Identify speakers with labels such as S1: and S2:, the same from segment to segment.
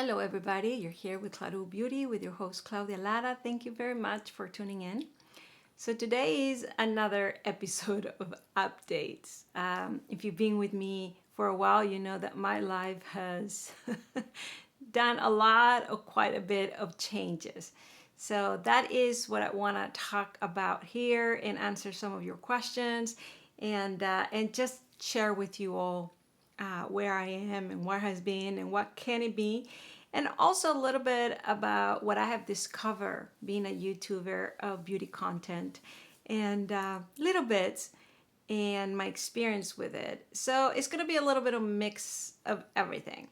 S1: Hello, everybody. You're here with Claudio Beauty with your host, Claudia Lara. Thank you very much for tuning in. So, today is another episode of updates. If you've been with me for a while, you know that my life has done a lot or quite a bit of changes. So, that is what I want to talk about here and answer some of your questions and just share with you all where I am and where has been and what can it be, and also a little bit about what I have discovered being a YouTuber of beauty content and little bits and my experience with it. So it's going to be a little bit of a mix of everything.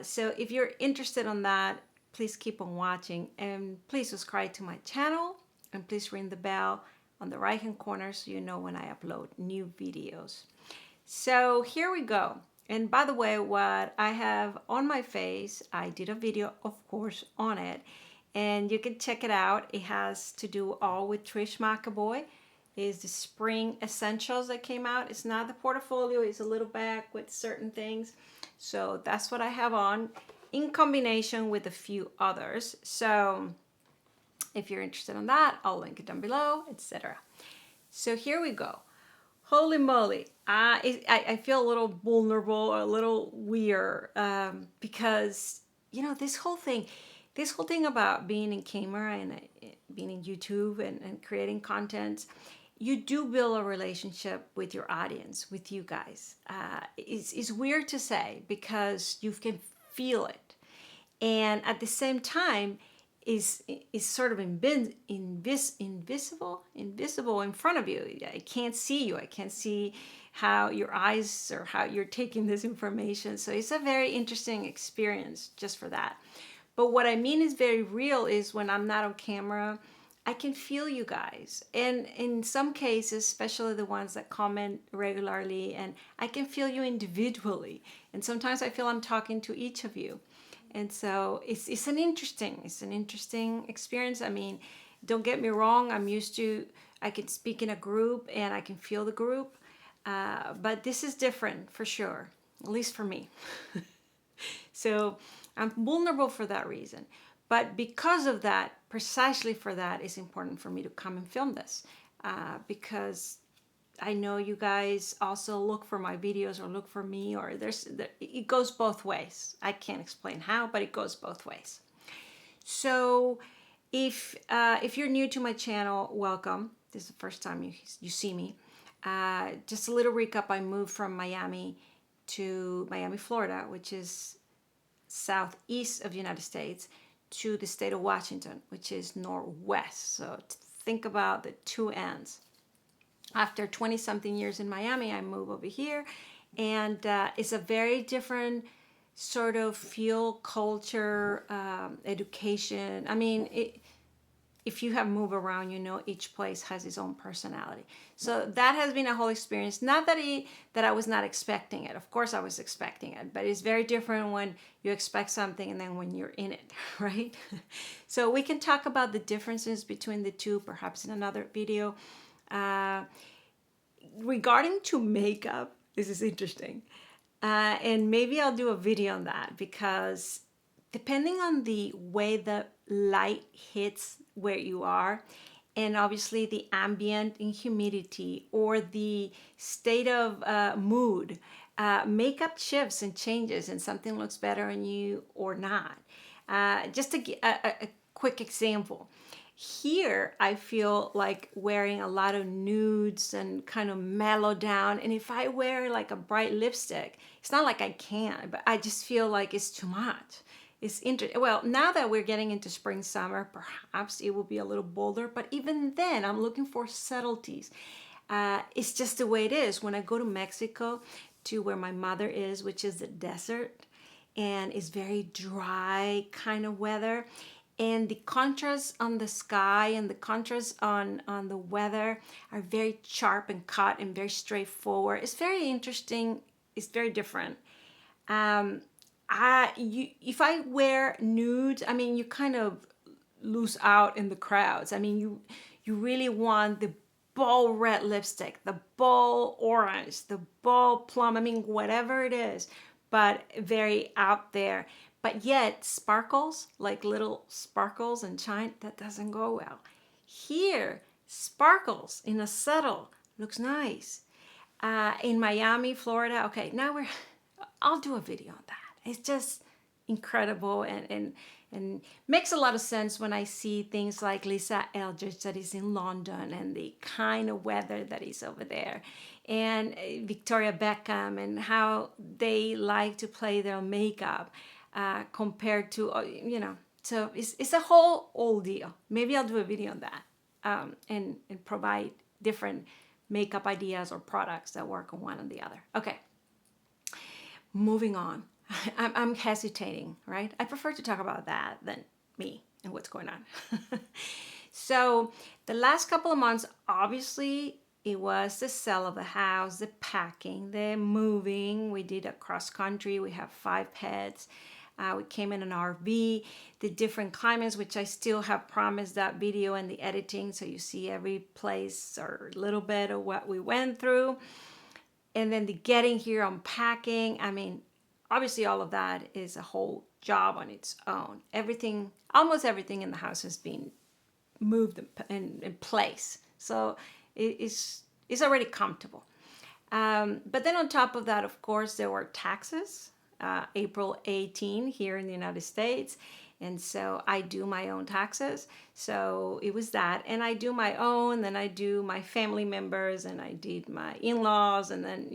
S1: So if you're interested on that, please keep on watching and please subscribe to my channel and please ring the bell on the right hand corner so you know when I upload new videos. So here we go. And by the way, what I have on my face, I did a video, of course, on it. And you can check it out. It has to do all with Trish McAvoy. It's the Spring Essentials that came out. It's not the portfolio. It's a little bag with certain things. So that's what I have on in combination with a few others. So if you're interested in that, I'll link it down below, etc. So here we go. Holy moly, I feel a little vulnerable or a little weird because, you know, this whole thing about being in camera and being in YouTube and creating content, you do build a relationship with your audience, with you guys. It's weird to say because you can feel it. And at the same time, is sort of invisible in front of you. I can't see you. I can't see how your eyes or how you're taking this information. So it's a very interesting experience just for that. But what I mean is very real is when I'm not on camera, I can feel you guys. And in some cases, especially the ones that comment regularly, and I can feel you individually. And sometimes I feel I'm talking to each of you. And so it's an interesting experience. I mean, don't get me wrong. I can speak in a group and I can feel the group. But this is different for sure, at least for me. So I'm vulnerable for that reason. But because of that, precisely for that, it's important for me to come and film this because I know you guys also look for my videos or look for me, or it goes both ways. I can't explain how, but it goes both ways. So if you're new to my channel, welcome. This is the first time you see me. Just a little recap. I moved from Miami to Miami, Florida, which is southeast of the United States, to the state of Washington, which is northwest. So think about the two ends. After 20-something years in Miami, I moved over here, and it's a very different sort of feel, culture, education. I mean, if you have moved around, you know each place has its own personality. So that has been a whole experience. Not that I was not expecting it. Of course I was expecting it, but it's very different when you expect something and then when you're in it, right? So we can talk about the differences between the two, perhaps in another video. Regarding to makeup, this is interesting. And maybe I'll do a video on that because depending on the way the light hits where you are, and obviously the ambient and humidity or the state of mood, makeup shifts and changes and something looks better on you or not. Just a quick example. Here, I feel like wearing a lot of nudes and kind of mellow down. And if I wear like a bright lipstick, it's not like I can't, but I just feel like it's too much. It's interesting. Well, now that we're getting into spring, summer, perhaps it will be a little bolder. But even then, I'm looking for subtleties. It's just the way it is. When I go to Mexico, to where my mother is, which is the desert, and it's very dry kind of weather. And the contrasts on the sky and the contrasts on the weather are very sharp and cut and very straightforward. It's very interesting. It's very different. If I wear nudes, I mean, you kind of lose out in the crowds. I mean, you really want the bold red lipstick, the bold orange, the bold plum. I mean, whatever it is. but very out there. But yet, sparkles, like little sparkles and shine, that doesn't go well. Here, sparkles in a subtle looks nice. In Miami, Florida, okay, I'll do a video on that. It's just incredible and makes a lot of sense when I see things like Lisa Eldridge that is in London and the kind of weather that is over there, and Victoria Beckham and how they like to play their makeup compared to, so it's a whole old deal. Maybe I'll do a video on that and provide different makeup ideas or products that work on one or the other. Okay, moving on. I'm hesitating, right? I prefer to talk about that than me and what's going on. So the last couple of months, obviously, it was the sale of the house, the packing, the moving. We did a cross country. We have 5 pets. We came in an RV, the different climates, which I still have promised that video and the editing. So you see every place or a little bit of what we went through. And then the getting here, unpacking. I mean, obviously all of that is a whole job on its own. Everything, almost everything in the house has been moved in place. So it's already comfortable. But then on top of that, of course, there were taxes. April 18 here in the United States. And so I do my own taxes. So it was that. And I do my own, then I do my family members, and I did my in-laws, and then,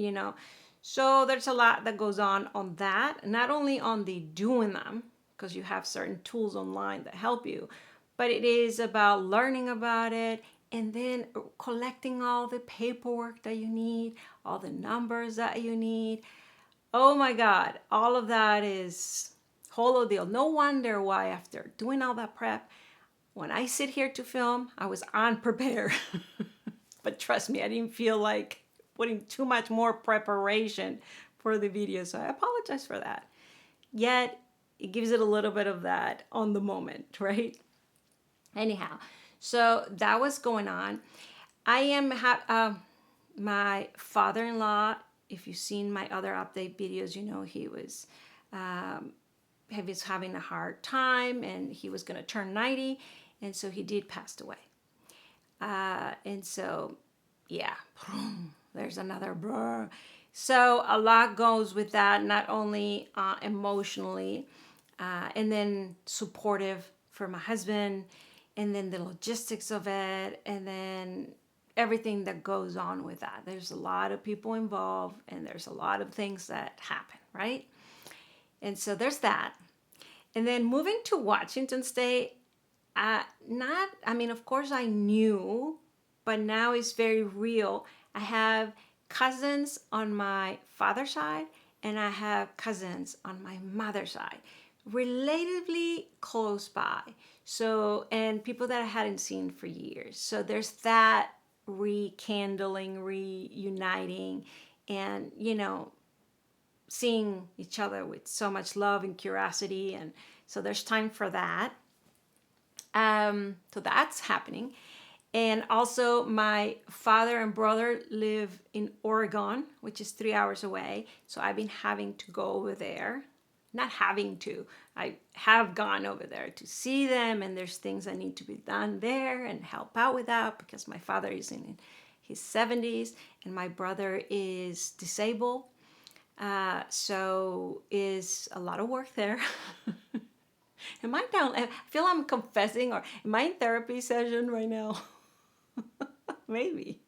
S1: so there's a lot that goes on that. Not only on the doing them, because you have certain tools online that help you, but it is about learning about it and then collecting all the paperwork that you need, all the numbers that you need. Oh my God, all of that is whole deal. No wonder why after doing all that prep, when I sit here to film, I was unprepared. But trust me, I didn't feel like putting too much more preparation for the video. So I apologize for that. Yet, it gives it a little bit of that on the moment, right? Anyhow, so that was going on. I am, my father-in-law, if you've seen my other update videos, he was having a hard time and he was going to turn 90. And so he did pass away. And so, yeah, there's another brr. So a lot goes with that, not only emotionally, and then supportive for my husband, and then the logistics of it, and then everything that goes on with that. There's a lot of people involved and there's a lot of things that happen, right? And so there's that. And then moving to Washington State, of course I knew, but now it's very real. I have cousins on my father's side and I have cousins on my mother's side, relatively close by. So, and people that I hadn't seen for years. So there's that rekindling, reuniting, and seeing each other with so much love and curiosity, and so there's time for that. So that's happening. And also my father and brother live in Oregon, which is 3 hours away. So I've been having to go over there. Not having to, I have gone over there to see them, and there's things that need to be done there and help out with that because my father is in his 70s and my brother is disabled. So is a lot of work there. Am I down? I feel I'm confessing, or am I in therapy session right now? Maybe.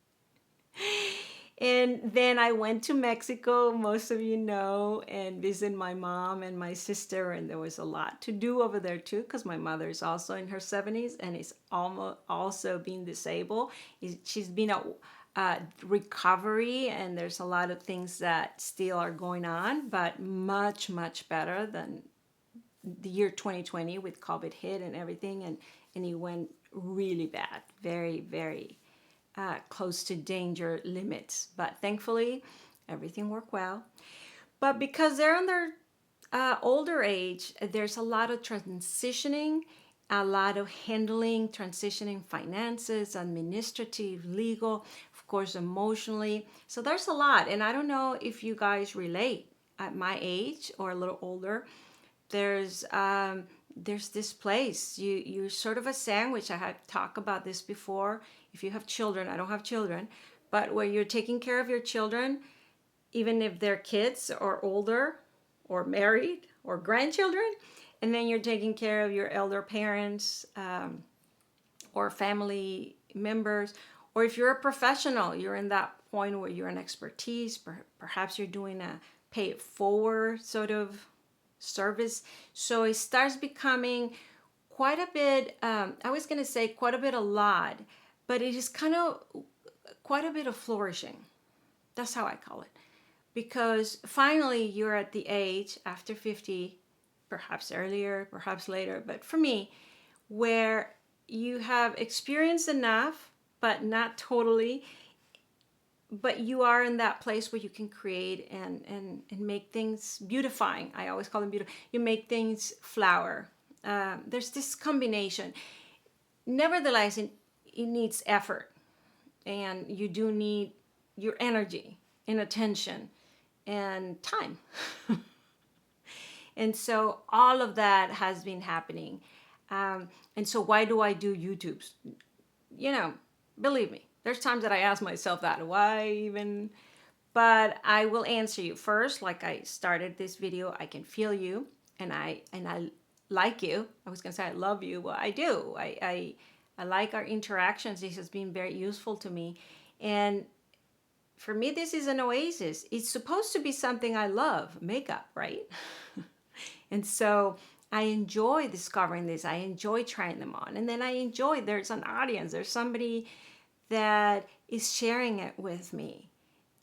S1: And then I went to Mexico, most of you know, and visited my mom and my sister. And there was a lot to do over there too, because my mother is also in her 70s and is almost also being disabled. She's been a recovery, and there's a lot of things that still are going on, but much, much better than the year 2020 with COVID hit and everything. And it went really bad, very, very close to danger limits, but thankfully everything worked well. But because they're on their older age, there's a lot of transitioning, a lot of handling, transitioning finances, administrative, legal, of course, emotionally. So there's a lot. And I don't know if you guys relate at my age or a little older, there's this place. You're sort of a sandwich. I have talked about this before. If you have children, I don't have children, but where you're taking care of your children, even if they're kids or older or married or grandchildren, and then you're taking care of your elder parents, or family members, or if you're a professional, you're in that point where you're an expertise, perhaps you're doing a pay it forward sort of service. So it starts becoming quite a bit, I was going to say quite a bit a lot, but it is kind of quite a bit of flourishing. That's how I call it. Because finally you're at the age after 50, perhaps earlier, perhaps later, but for me, where you have experienced enough, but not totally, but you are in that place where you can create and make things beautifying. I always call them beautiful. You make things flower. There's this combination. Nevertheless, it needs effort, and you do need your energy and attention and time. And so all of that has been happening. And so why do I do YouTubes? Believe me, there's times that I ask myself that, why even? But I will answer you first. Like I started this video, I can feel you, and I like you. I was gonna say I love you. Well, I do. I like our interactions. This has been very useful to me. And for me, this is an oasis. It's supposed to be something I love, makeup, right? And so I enjoy discovering this. I enjoy trying them on. And then I enjoy there's an audience. There's somebody that is sharing it with me.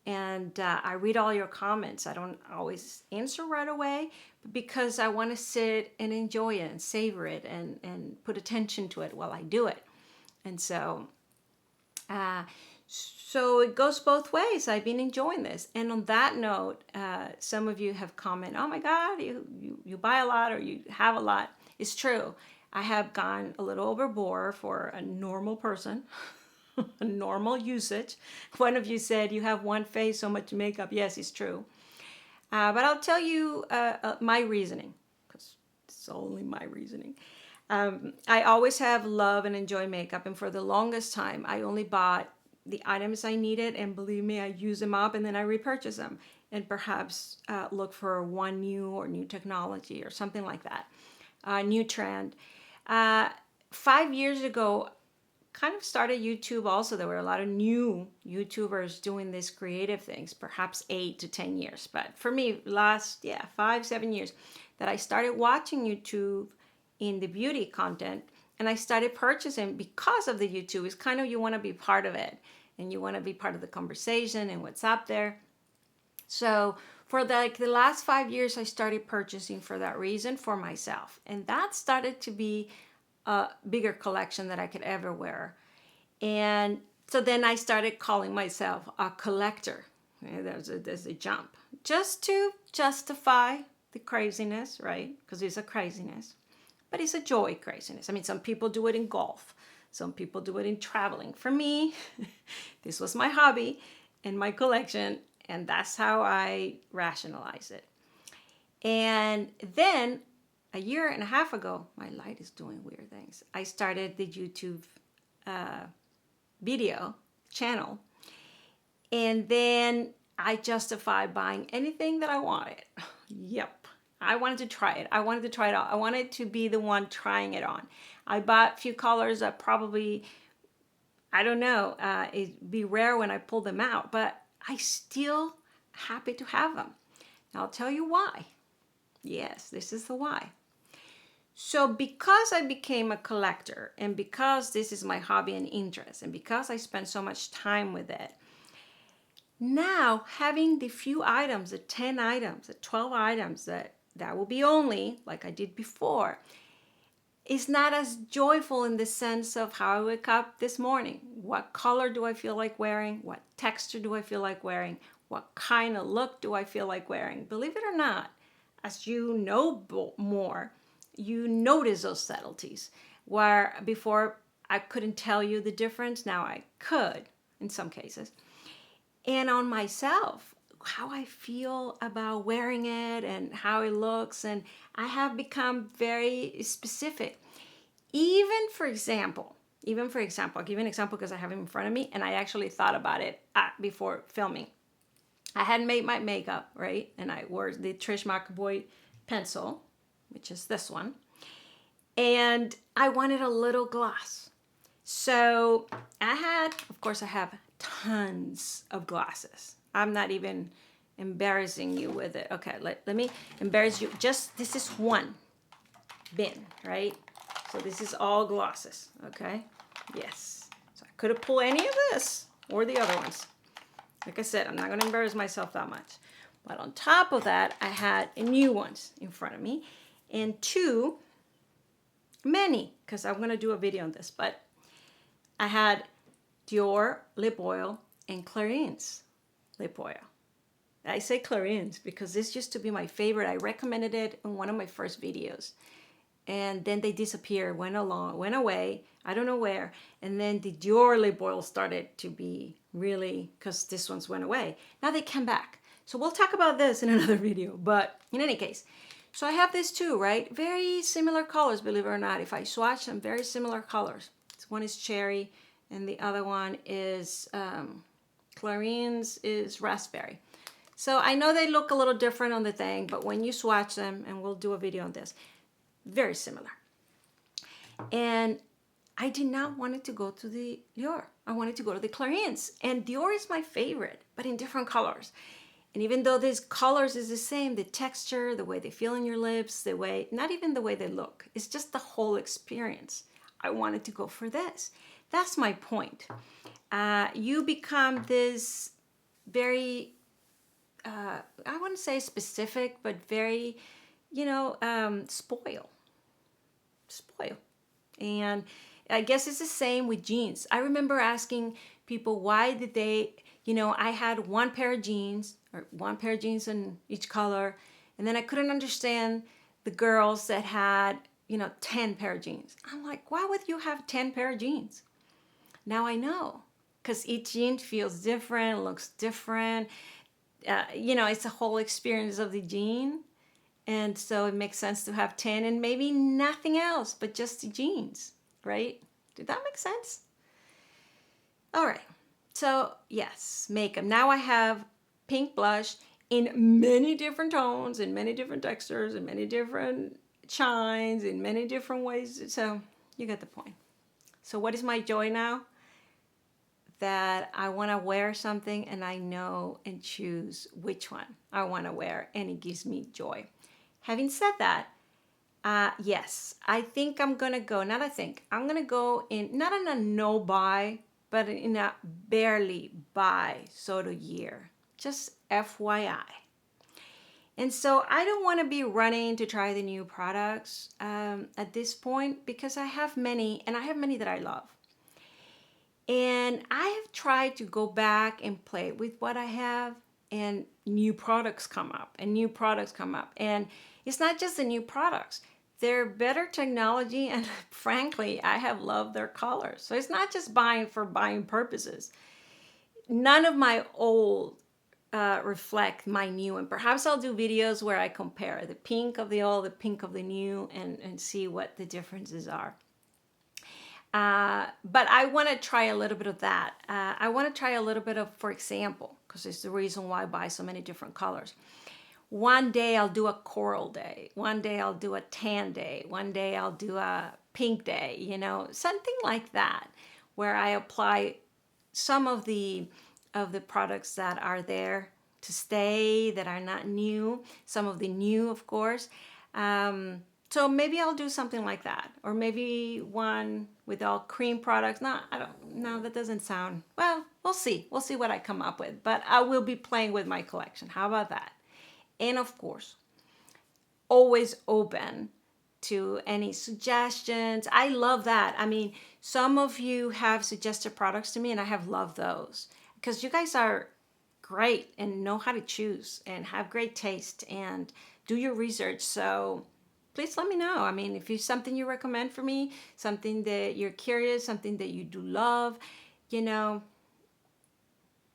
S1: And I read all your comments. I don't always answer right away, but because I want to sit and enjoy it and savor it and put attention to it while I do it. And so it goes both ways. I've been enjoying this. And on that note, some of you have commented, oh my God, you buy a lot or you have a lot. It's true. I have gone a little overboard for a normal person, a normal usage. One of you said you have one face, so much makeup. Yes, it's true. But I'll tell you my reasoning, because it's only my reasoning. I always have loved and enjoy makeup. And for the longest time, I only bought the items I needed, and believe me, I use them up and then I repurchase them and perhaps look for one new technology or something like that, new trend. 5 years ago, kind of started YouTube also. There were a lot of new YouTubers doing these creative things, perhaps 8 to 10 years. But for me, last 5-7 years that I started watching YouTube in the beauty content, and I started purchasing because of the YouTube. It's kind of, you want to be part of it and you want to be part of the conversation and what's up there. So for the last 5 years, I started purchasing for that reason for myself. And that started to be a bigger collection that I could ever wear. And so then I started calling myself a collector. There's a jump. Just to justify the craziness, right? Because it's a craziness. But it's a joy craziness. I mean, some people do it in golf. Some people do it in traveling. For me, this was my hobby and my collection, and that's how I rationalize it. And then a year and a half ago, my light is doing weird things. I started the YouTube video channel, and then I justified buying anything that I wanted. Yep. I wanted to try it. I wanted to try it out. I wanted to be the one trying it on. I bought a few colors that probably, I don't know, it'd be rare when I pull them out, but I still happy to have them. Now I'll tell you why. Yes, this is the why. So because I became a collector, and because this is my hobby and interest, and because I spend so much time with it, now having the few items, the 10 items, the 12 items that will be only, like I did before, is not as joyful in the sense of how I wake up this morning. What color do I feel like wearing? What texture do I feel like wearing? What kind of look do I feel like wearing? Believe it or not, as you know more, you notice those subtleties. Where before I couldn't tell you the difference, now I could in some cases. And on myself, how I feel about wearing it and how it looks. And I have become very specific. Even for example, I'll give you an example because I have it in front of me and I actually thought about it before filming. I hadn't made my makeup, right? And I wore the Trish McAvoy pencil, which is this one. And I wanted a little gloss. So I have tons of glosses. I'm not even embarrassing you with it. Okay, let me embarrass you. This is one bin, right? So this is all glosses, okay? Yes. So I could have pulled any of this or the other ones. Like I said, I'm not gonna embarrass myself that much. But on top of that, I had new ones in front of me and many, because I'm gonna do a video on this, but I had Dior lip oil and Clarins lip oil. I say Clarins because this used to be my favorite. I recommended it in one of my first videos. And then they disappeared, went away, I don't know where. And then the Dior lip oil started to be really, because this one's went away. Now they came back. So we'll talk about this in another video. But in any case, so I have this too, right? Very similar colors, believe it or not. If I swatch them, very similar colors. One is cherry and the other one is, Clarins is raspberry. So I know they look a little different on the thing, but when you swatch them, and we'll do a video on this, very similar. And I did not want it to go to the Dior. I wanted to go to the Clarins. And Dior is my favorite, but in different colors. And even though these colors is the same, the texture, the way they feel in your lips, not even the way they look, it's just the whole experience. I wanted to go for this. That's my point. You become this very, I wouldn't say specific, but very, spoil. And I guess it's the same with jeans. I remember asking people why did they, I had one pair of jeans in each color, and then I couldn't understand the girls that had 10 pair of jeans. I'm like, why would you have 10 pair of jeans? Now I know, because each jean feels different, looks different. It's a whole experience of the jean. And so it makes sense to have 10 and maybe nothing else but just the jeans, right? Did that make sense? All right. So yes, makeup. Now I have pink blush in many different tones, in many different textures, in many different shines, in many different ways. So you get the point. So what is my joy now? That I want to wear something and I know and choose which one I want to wear, and it gives me joy. Having said that, yes, I think I'm going to go, I'm going to go in, not in a no buy, but in a barely buy sort of year. Just FYI. And so I don't want to be running to try the new products at this point, because I have many, and I have many that I love. And I have tried to go back and play with what I have, and new products come up. And it's not just the new products. They're better technology, and frankly, I have loved their colors. So it's not just buying for buying purposes. None of my old reflect my new, and perhaps I'll do videos where I compare the pink of the old, the pink of the new, and see what the differences are. But I want to try a little bit of that. I want to try a little bit of, for example, because it's the reason why I buy so many different colors. One day I'll do a coral day. One day I'll do a tan day. One day I'll do a pink day, something like that, where I apply some of the products that are there to stay, that are not new, some of the new, of course. So maybe I'll do something like that, or maybe one with all cream products. No, that doesn't sound, well, we'll see. We'll see what I come up with, but I will be playing with my collection. How about that? And of course, always open to any suggestions. I love that. I mean, some of you have suggested products to me, and I have loved those, because you guys are great and know how to choose and have great taste and do your research. So please let me know. I mean, if it's something you recommend for me, something that you're curious, something that you do love,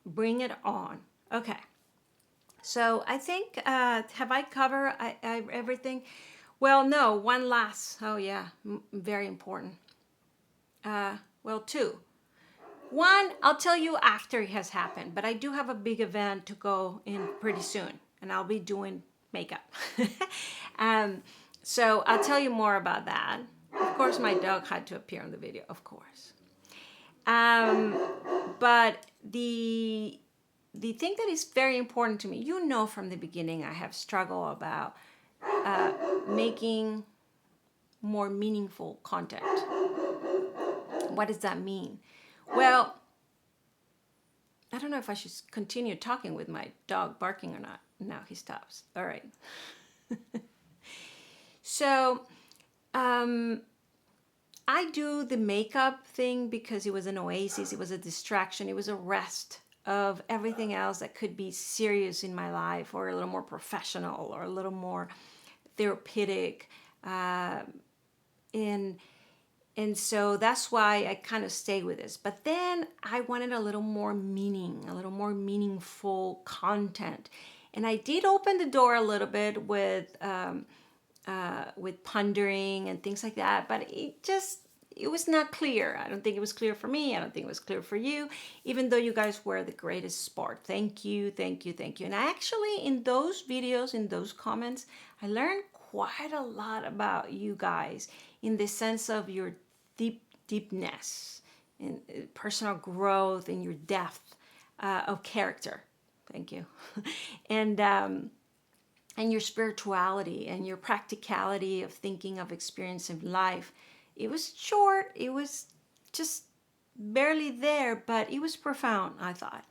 S1: bring it on. Okay. So I think, have I covered everything? Well, no, one last, oh yeah, very important. Well, two. One, I'll tell you after it has happened, but I do have a big event to go in pretty soon, and I'll be doing makeup. um, so I'll tell you more about that. Of course, my dog had to appear in the video, of course. Um, but the thing that is very important to me, you know, from the beginning, I have struggled about making more meaningful content. What does that mean? Well, I don't know if I should continue talking with my dog barking or not. Now he stops. All right. So, um, I do the makeup thing because it was an oasis, it was a distraction, it was a rest of everything else that could be serious in my life, or a little more professional, or a little more therapeutic. Uh, and and so that's why I kind of stay with this. But then I wanted a little more meaning, a little more meaningful content. And I did open the door a little bit with pondering and things like that, but it was not clear. I don't think it was clear for me. I don't think it was clear for you, even though you guys were the greatest sport. Thank you, thank you, thank you. And I actually, in those videos, in those comments, I learned quite a lot about you guys in the sense of your deepness, in personal growth, and your depth of character. Thank you. and and your spirituality and your practicality of thinking of experiencing life. It was short, it was just barely there, but it was profound, I thought.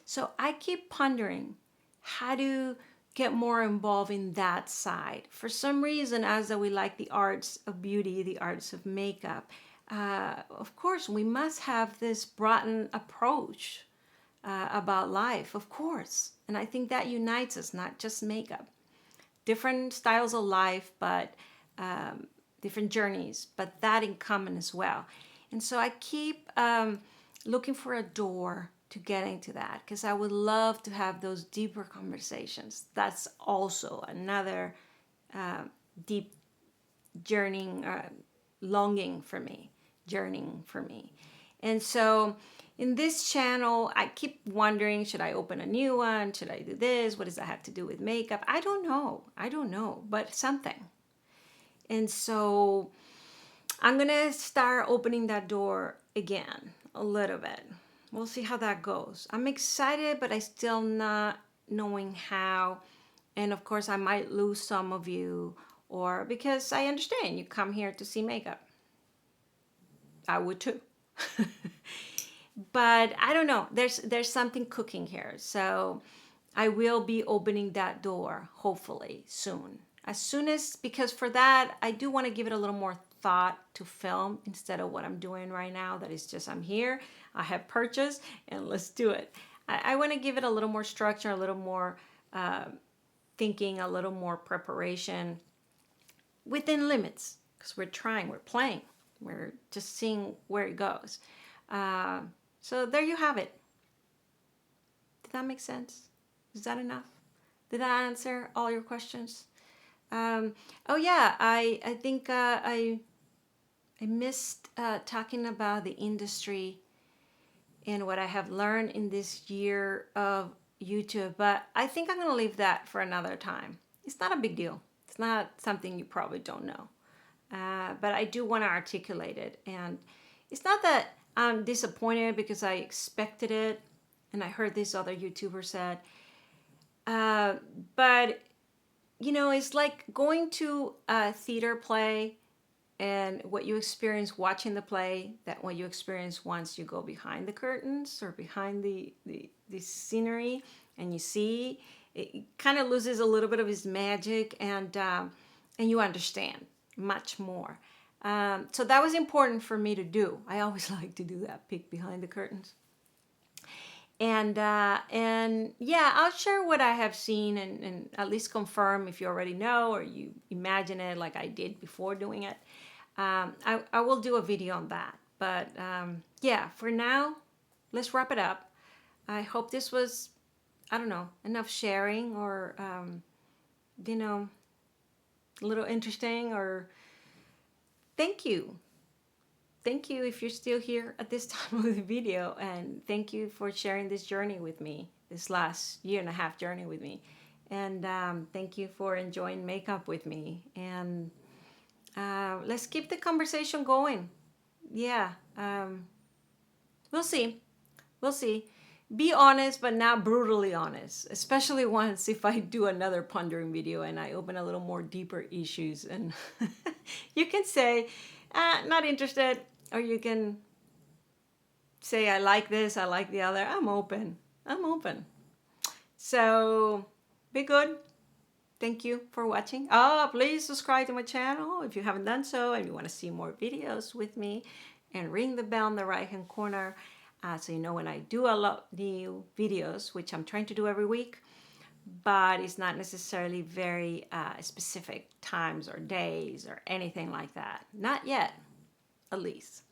S1: So I keep pondering how to get more involved in that side. For some reason, as that we like the arts of beauty, the arts of makeup, of course, we must have this broadened approach about life, of course. And I think that unites us, not just makeup. Different styles of life, but different journeys, but that in common as well. And so I keep looking for a door to get into that because I would love to have those deeper conversations. That's also another deep journeying, longing for me, journeying for me. And so in this channel, I keep wondering, should I open a new one? Should I do this? What does that have to do with makeup? I don't know. I don't know, but something. And so I'm going to start opening that door again a little bit. We'll see how that goes. I'm excited, but I still not knowing how. And of course, I might lose some of you, or because I understand you come here to see makeup. I would too. But I don't know. There's something cooking here. So I will be opening that door hopefully soon. As soon as, because for that, I do want to give it a little more thought to film instead of what I'm doing right now. That is just, I'm here, I have purchased, and let's do it. I want to give it a little more structure, a little more thinking, a little more preparation within limits, because we're trying, we're playing, we're just seeing where it goes. So there you have it. Did that make sense? Is that enough? Did that answer all your questions? Oh yeah, I think I missed talking about the industry and what I have learned in this year of YouTube, but I think I'm going to leave that for another time. It's not a big deal. It's not something you probably don't know. But I do want to articulate it. And it's not that I'm disappointed because I expected it and I heard this other YouTuber said. But, you know, it's like going to a theater play and what you experience watching the play, that what you experience once you go behind the curtains or behind the scenery and you see, it kind of loses a little bit of its magic, and you understand much more. So that was important for me to do. I always like to do that, peek behind the curtains. And yeah, I'll share what I have seen and at least confirm if you already know or you imagine it like I did before doing it. I will do a video on that. But yeah, for now, let's wrap it up. I hope this was I don't know, enough sharing or, you know, a little interesting, or thank you. Thank you if you're still here at this time of the video, and thank you for sharing this journey with me, this last year and a half journey with me. And thank you for enjoying makeup with me. And let's keep the conversation going. Yeah, we'll see. We'll see. Be honest, but not brutally honest, especially once if I do another pondering video and I open a little more deeper issues. And you can say, not interested, or you can say, I like this, I like the other. I'm open. I'm open. So be good. Thank you for watching. Please subscribe to my channel if you haven't done so and you want to see more videos with me, and ring the bell in the right hand corner so you know when I do a lot new videos, which I'm trying to do every week, but it's not necessarily very specific times or days or anything like that. Not yet, at least.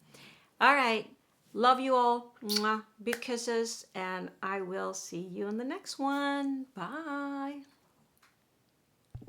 S1: All right. Love you all. Mwah. Big kisses, and I will see you in the next one. Bye.